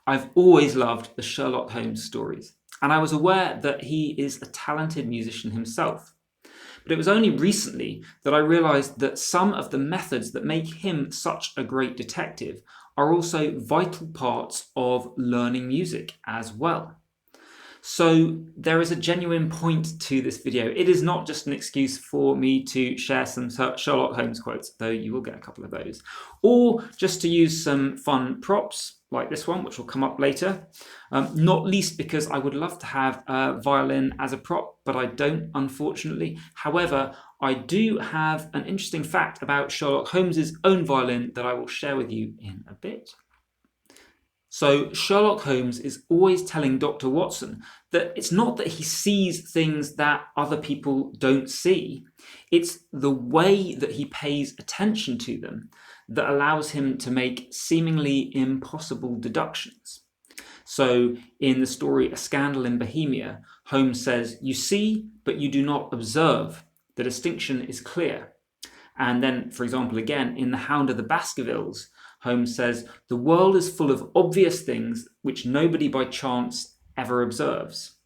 I've always loved the Sherlock Holmes stories, and I was aware that he is a talented musician himself. But it was only recently that I realised that some of the methods that make him such a great detective are also vital parts of learning music as well. So there is a genuine point to this video. It is not just an excuse for me to share some Sherlock Holmes quotes, though you will get a couple of those, or just to use some fun props like this one, which will come up later. Not least because I would love to have a violin as a prop, but I don't, unfortunately. However, I do have an interesting fact about Sherlock Holmes's own violin that I will share with you in a bit. So Sherlock Holmes is always telling Dr. Watson that it's not that he sees things that other people don't see, it's the way that he pays attention to them that allows him to make seemingly impossible deductions. So in the story A Scandal in Bohemia, Holmes says, "You see, but you do not observe. The distinction is clear." And then, for example, again, in The Hound of the Baskervilles, Holmes says, "The world is full of obvious things which nobody by chance ever observes."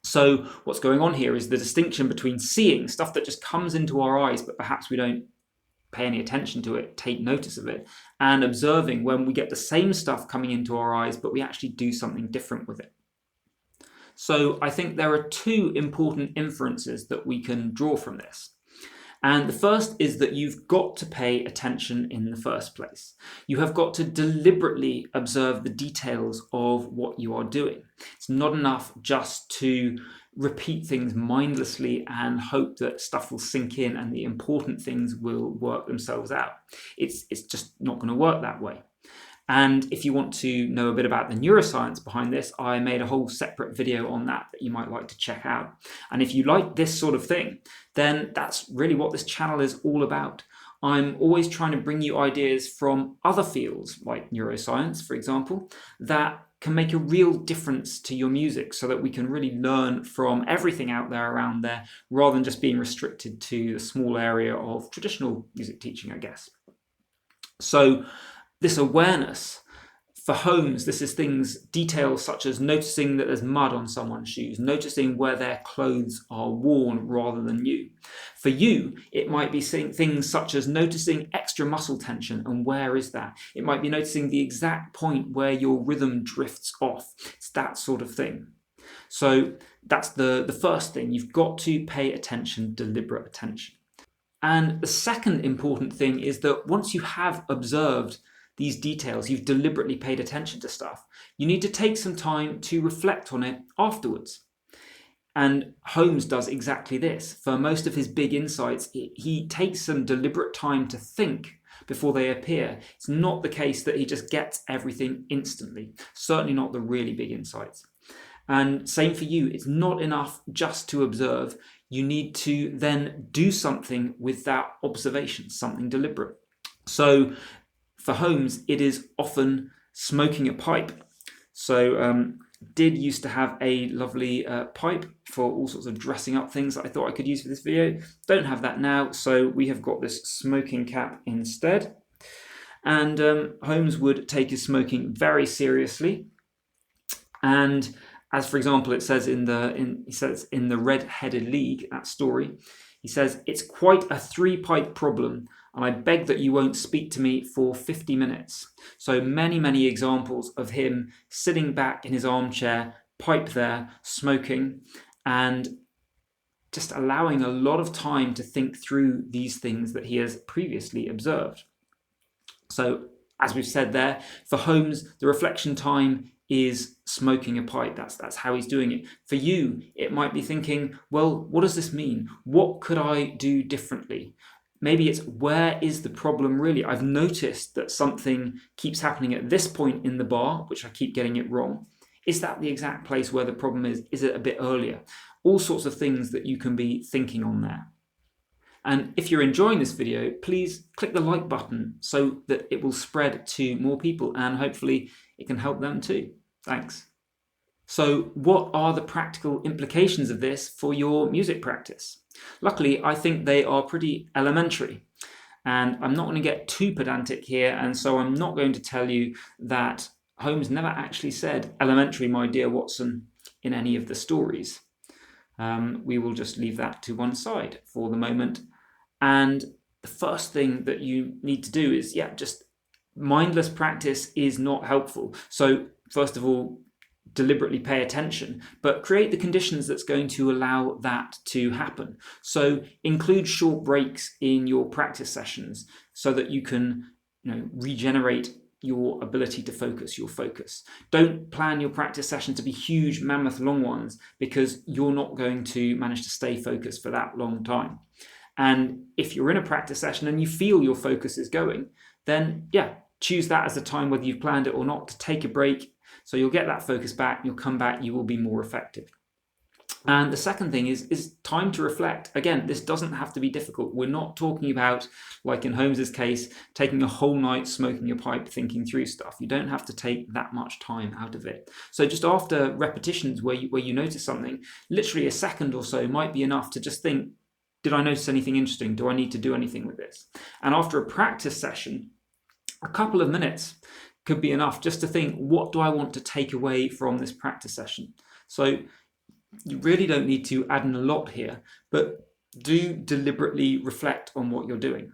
So what's going on here is the distinction between seeing stuff that just comes into our eyes, but perhaps we don't pay any attention to it, take notice of it, and observing when we get the same stuff coming into our eyes, but we actually do something different with it. So I think there are two important inferences that we can draw from this. And the first is that you've got to pay attention in the first place. You have got to deliberately observe the details of what you are doing. It's not enough just to repeat things mindlessly and hope that stuff will sink in and the important things will work themselves out. It's just not going to work that way. And if you want to know a bit about the neuroscience behind this, I made a whole separate video on that you might like to check out. And if you like this sort of thing, then that's really what this channel is all about. I'm always trying to bring you ideas from other fields, like neuroscience, for example, that can make a real difference to your music so that we can really learn from everything out there around there, rather than just being restricted to the small area of traditional music teaching, I guess. So this awareness, for Holmes, this is details such as noticing that there's mud on someone's shoes, noticing where their clothes are worn rather than new. For you, it might be seeing things such as noticing extra muscle tension and where is that. It might be noticing the exact point where your rhythm drifts off. It's that sort of thing. So that's the first thing. You've got to pay attention, deliberate attention. And the second important thing is that once you have observed these details, you've deliberately paid attention to stuff, you need to take some time to reflect on it afterwards. And Holmes does exactly this. For most of his big insights, he takes some deliberate time to think before they appear. It's not the case that he just gets everything instantly, certainly not the really big insights. And same for you, it's not enough just to observe. You need to then do something with that observation, something deliberate. So for Holmes, it is often smoking a pipe. So did used to have a lovely pipe for all sorts of dressing up things that I thought I could use for this video. Don't have that now, so we have got this smoking cap instead. And Holmes would take his smoking very seriously. And as for example, it says in the Red-Headed League, that story, he says, "It's quite a three-pipe problem, and I beg that you won't speak to me for 50 minutes. So many examples of him sitting back in his armchair, pipe there, smoking, and just allowing a lot of time to think through these things that he has previously observed. So as we've said there, for Holmes, the reflection time is smoking a pipe. That's how he's doing it. For you, it might be thinking, well, what does this mean? What could I do differently? Maybe it's, where is the problem really? I've noticed that something keeps happening at this point in the bar, which I keep getting it wrong. Is that the exact place where the problem is? Is it a bit earlier? All sorts of things that you can be thinking on there. And if you're enjoying this video, please click the like button so that it will spread to more people and hopefully it can help them too. Thanks. So what are the practical implications of this for your music practice? Luckily, I think they are pretty elementary. And I'm not going to get too pedantic here, and so I'm not going to tell you that Holmes never actually said "elementary, my dear Watson" in any of the stories. We will just leave that to one side for the moment. And the first thing that you need to do is, just mindless practice is not helpful. So first of all, deliberately pay attention, but create the conditions that's going to allow that to happen. So include short breaks in your practice sessions so that you can regenerate your ability to focus, your focus. Don't plan your practice session to be huge, mammoth, long ones, because you're not going to manage to stay focused for that long time. And if you're in a practice session and you feel your focus is going, then choose that as a time, whether you've planned it or not, to take a break. So you'll get that focus back, you'll come back, you will be more effective. And the second thing is time to reflect. Again, this doesn't have to be difficult. We're not talking about, like in Holmes's case, taking a whole night smoking a pipe, thinking through stuff. You don't have to take that much time out of it. So just after repetitions where you notice something, literally a second or so might be enough to just think, did I notice anything interesting? Do I need to do anything with this? And after a practice session, a couple of minutes could be enough just to think, what do I want to take away from this practice session? So you really don't need to add in a lot here, but do deliberately reflect on what you're doing.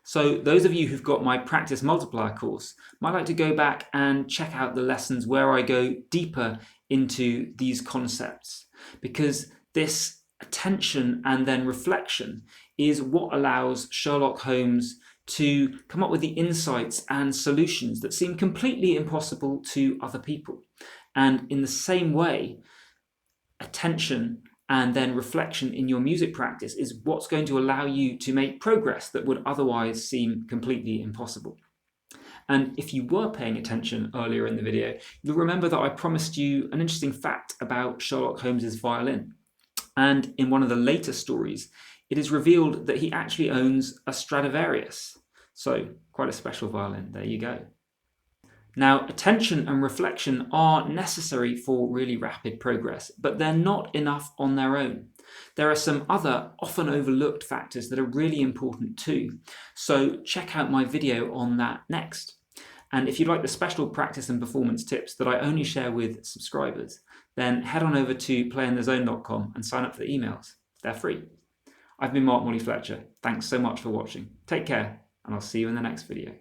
So those of you who've got my Practice Multiplier course might like to go back and check out the lessons where I go deeper into these concepts, because this attention and then reflection is what allows Sherlock Holmes to come up with the insights and solutions that seem completely impossible to other people. And in the same way, attention and then reflection in your music practice is what's going to allow you to make progress that would otherwise seem completely impossible. And if you were paying attention earlier in the video, you'll remember that I promised you an interesting fact about Sherlock Holmes's violin. And in one of the later stories, it is revealed that he actually owns a Stradivarius. So quite a special violin. There you go. Now, attention and reflection are necessary for really rapid progress, but they're not enough on their own. There are some other often overlooked factors that are really important too. So check out my video on that next. And if you'd like the special practice and performance tips that I only share with subscribers, then head on over to playinthezone.com and sign up for the emails. They're free. I've been Morley-Fletcher. Thanks so much for watching. Take care, and I'll see you in the next video.